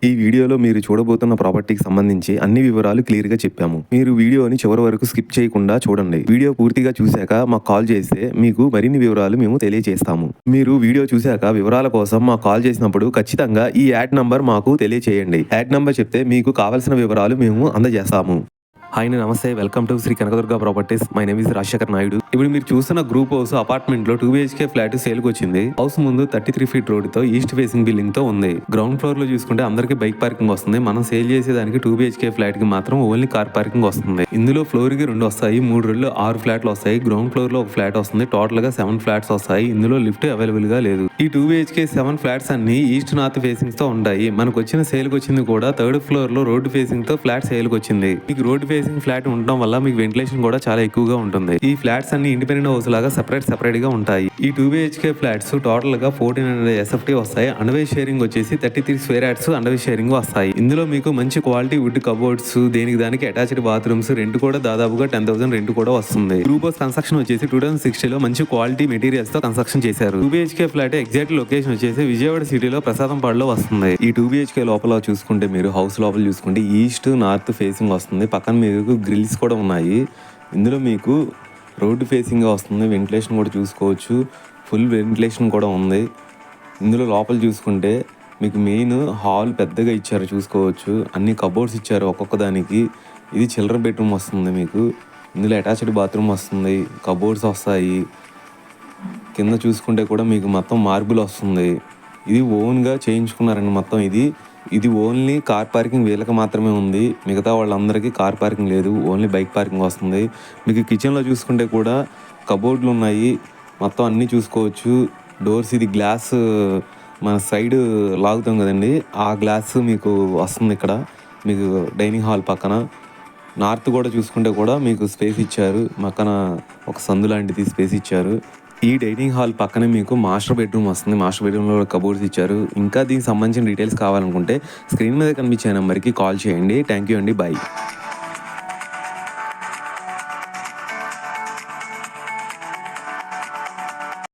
ఈ వీడియోలో మీరు చూడబోతున్న ప్రాపర్టీకి సంబంధించి అన్ని వివరాలు క్లియర్ గా చెప్పాము. మీరు వీడియోని చివరి వరకు స్కిప్ చేయకుండా చూడండి. వీడియో పూర్తిగా చూశాక మాకు కాల్ చేస్తే మీకు మరిన్ని వివరాలు మేము తెలియజేస్తాము. మీరు వీడియో చూశాక వివరాల కోసం మాకు కాల్ చేసినప్పుడు ఖచ్చితంగా ఈ యాడ్ నంబర్ మాకు తెలియజేయండి. యాడ్ నంబర్ చెప్తే మీకు కావాల్సిన వివరాలు మేము అందజేస్తాము. హాయ్ నమస్తే, welcome to Shri Kanakadurga properties. My name is Rajasekhar Naidu. ఇప్పుడు మీరు చూస్తున్న గ్రూప్ హౌస్ అపార్ట్మెంట్ లో 2 BHK ఫ్లాట్ సేల్ కు వచ్చింది. హౌస్ ముందు 33 ఫీట్ రోడ్ తో ఈస్ట్ ఫేసింగ్ బిల్డింగ్ తో ఉంది. గ్రౌండ్ ఫ్లోర్ లో చూసుకుంటే అందరికి బైక్ పార్కింగ్ వస్తుంది. మనం సేల్ చేసేదానికి 2 BHK ఫ్లాట్ కి మాత్రం ఓన్లీ కార్ పార్కింగ్ వస్తుంది. ఇందులో ఫ్లోర్ కి 2 వస్తాయి, 3 రోజుల్లో 6 ఫ్లాట్లు వస్తాయి. గ్రౌండ్ ఫ్లోర్ లో ఒక ఫ్లాట్ వస్తుంది. టోటల్ గా 7 ఫ్లాట్స్ వస్తాయి. ఇందులో లిఫ్ట్ అవైలబుల్ గా లేదు. ఈ 2 BHK 7 ఫ్లాట్స్ అన్ని ఈస్ట్ నార్త్ ఫేసింగ్ తో ఉంటాయి. మనకు వచ్చిన సేల్ కి వచ్చింది కూడా 3rd ఫ్లోర్ లో రోడ్ ఫేసింగ్ తో ఫ్లాట్ సేల్ కి వచ్చింది. మీకు రోడ్ ఫేసింగ్ ఫ్లాట్ ఉండడం వల్ల మీకు వెంటిలేషన్ కూడా చాలా ఎక్కువగా ఉంటుంది. ఈ ఫ్లాట్స్ అన్ని ఇండిపెండెంట్ హౌస్ లాగా సెపరేట్ గా ఉంటాయి. ఈ 2 BHK ఫ్లాట్స్ టోటల్ గా 1400 SFT వస్తాయి. అండర్వే షేరింగ్ వచ్చేసి 33 స్క్వేర్ యార్డ్స్ అండర్వే షేరింగ్ వస్తాయి. ఇందులో మీకు మంచి క్వాలిటీ వుడ్ కబోర్డ్స్, దేనికి దానికి అటాచ్డ్ బాత్రూమ్స్, రెంట్ కూడా దాదాపుగా 10,000 రెంట్ కూడా వస్తుంది. గ్రూప్ హౌస్ కన్స్ట్రక్షన్ వచ్చేసి 2060 లో మంచి క్వాలిటీ మెటీరియల్స్ తో కన్స్ట్రక్షన్ చేశారు. 2 BHK ఫ్లాట్ ఎగ్జాక్ట్ లొకేషన్ వచ్చేసి విజయవాడ సిటీలో ప్రసాదంపాడులో వస్తుంది. ఈ 2 BHK లోపల చూసుకుంటే మీరు హౌస్ లోపల చూసుకుంటే ఈస్ట్ నార్త్ ఫేసింగ్ వస్తుంది. పక్కన మీకు గ్రిల్స్ కూడా ఉన్నాయి. ఇందులో మీకు రోడ్డు ఫేసింగ్గా వస్తుంది. వెంటిలేషన్ కూడా చూసుకోవచ్చు. ఫుల్ వెంటిలేషన్ కూడా ఉంది. ఇందులో లోపల చూసుకుంటే మీకు మెయిన్ హాల్ పెద్దగా ఇచ్చారు, చూసుకోవచ్చు. అన్ని కబోర్డ్స్ ఇచ్చారు ఒక్కొక్క దానికి. ఇది చిల్డ్రన్ బెడ్రూమ్ వస్తుంది. మీకు ఇందులో అటాచ్డ్ బాత్రూమ్ వస్తుంది, కబోర్డ్స్ వస్తాయి. కింద చూసుకుంటే కూడా మీకు మొత్తం మార్బుల్ వస్తుంది. ఇది ఓన్గా చేయించుకున్నారండి మొత్తం. ఇది ఓన్లీ కార్ పార్కింగ్ వీళ్ళకి మాత్రమే ఉంది. మిగతా వాళ్ళందరికీ కార్ పార్కింగ్ లేదు, ఓన్లీ బైక్ పార్కింగ్ వస్తుంది. మీకు కిచెన్లో చూసుకుంటే కూడా కబోర్డ్లు ఉన్నాయి, మొత్తం అన్నీ చూసుకోవచ్చు. డోర్స్ ఇది గ్లాస్ మన సైడ్ లాగుతాం కదండి, ఆ గ్లాస్ మీకు వస్తుంది. ఇక్కడ మీకు డైనింగ్ హాల్ పక్కన నార్త్ కూడా చూసుకుంటే కూడా మీకు స్పేస్ ఇచ్చారు. పక్కన ఒక సందు లాంటిది స్పేస్ ఇచ్చారు. ఈ డైనింగ్ హాల్ పక్కనే మీకు మాస్టర్ బెడ్రూమ్ వస్తుంది. మాస్టర్ బెడ్రూమ్లో కబోర్డ్స్ ఇచ్చారు. ఇంకా దీనికి సంబంధించిన డీటెయిల్స్ కావాలనుకుంటే స్క్రీన్ మీద కనిపించే నెంబర్కి కాల్ చేయండి. థ్యాంక్ యూ అండి, బాయ్.